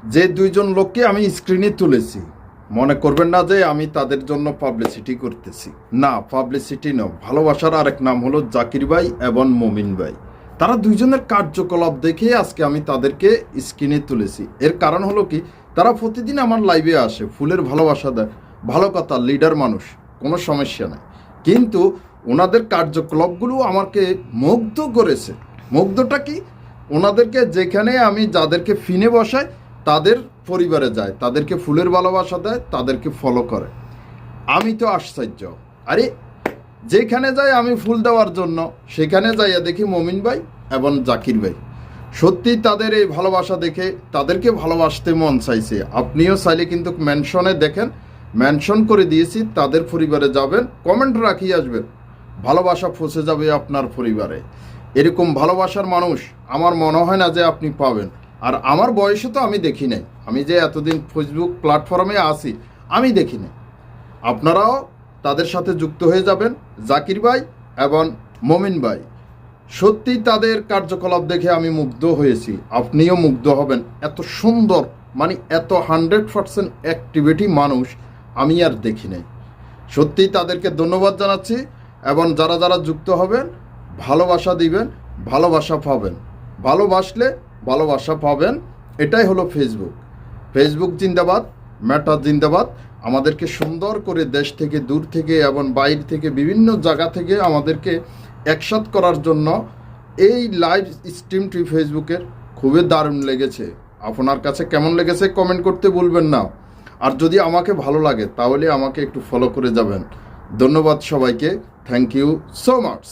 যে দুইজন লোককে আমি স্ক্রিনে তুলেছি, মনে করবেন না যে আমি তাদের জন্য পাবলিসিটি করতেছি। না, পাবলিসিটি নয়, ভালোবাসার আরেক নাম হলো জাকির ভাই এবং মমিন ভাই। তারা দুইজনের কার্যকলাপ দেখে আজকে আমি তাদেরকে স্ক্রিনে তুলেছি। এর কারণ হলো কি, তারা প্রতিদিন আমার লাইভে আসে, ফুলের ভালোবাসা দেয়, ভালো কথা, লিডার মানুষ, কোনো সমস্যা নাই। কিন্তু ওনাদের কার্যকলাপগুলো আমাকে মুগ্ধ করেছে। মুগ্ধটা কি, ওনাদেরকে যেখানে আমি যাদেরকে ফিনে বসাই তাদের পরিবারে যায়, তাদেরকে ফুলের ভালোবাসা দেয়, তাদেরকে ফলো করে। আমি তো আশ্চর্য, আরে যেখানে যাই আমি ফুল দেওয়ার জন্য, সেখানে যাইয়া দেখি মমিন ভাই এবং জাকির ভাই। সত্যি তাদের এই ভালোবাসা দেখে তাদেরকে ভালোবাসতে মন চাইছে। আপনিও চাইলে কিন্তু মেনশনে দেখেন, মেনশন করে দিয়েছি, তাদের পরিবারে যাবেন, কমেন্ট রাখিয়ে আসবেন, ভালোবাসা পৌঁছে যাবে আপনার পরিবারে। এরকম ভালোবাসার মানুষ আমার মনে হয় না যে আপনি পাবেন। আর আমার বয়সে তো আমি দেখি নাই, আমি যে এতদিন ফেসবুক প্ল্যাটফর্মে আছি আমি দেখি নাই। আপনারাও তাদের সাথে যুক্ত হয়ে যাবেন, জাকির ভাই এবং মমিন ভাই। সত্যি তাদের কার্যকলাপ দেখে আমি মুগ্ধ হয়েছি, আপনিও মুগ্ধ হবেন। এত সুন্দর, মানে এত 100% অ্যাক্টিভিটি মানুষ আমি আর দেখি নাই। সত্যি তাদেরকে ধন্যবাদ জানাচ্ছি। এবং যারা যারা যুক্ত হবেন, ভালোবাসা দিবেন, ভালোবাসা পাবেন। ভালোবাসলে ভালোবাসা পাবেন, এটাই হলো ফেসবুক। ফেসবুক জিন্দাবাদ, মেটা জিন্দাবাদ। আমাদেরকে সুন্দর করে দেশ থেকে, দূর থেকে এবং বাইরে থেকে, বিভিন্ন জায়গা থেকে আমাদেরকে একসাথ করার জন্য এই লাইভ স্ট্রিমটি ফেসবুকের খুবই দারুণ লেগেছে। আপনার কাছে কেমন লেগেছে কমেন্ট করতে ভুলবেন না। আর যদি আমাকে ভালো লাগে তাহলে আমাকে একটু ফলো করে যাবেন। ধন্যবাদ সবাইকে, থ্যাংক ইউ সো মাচ।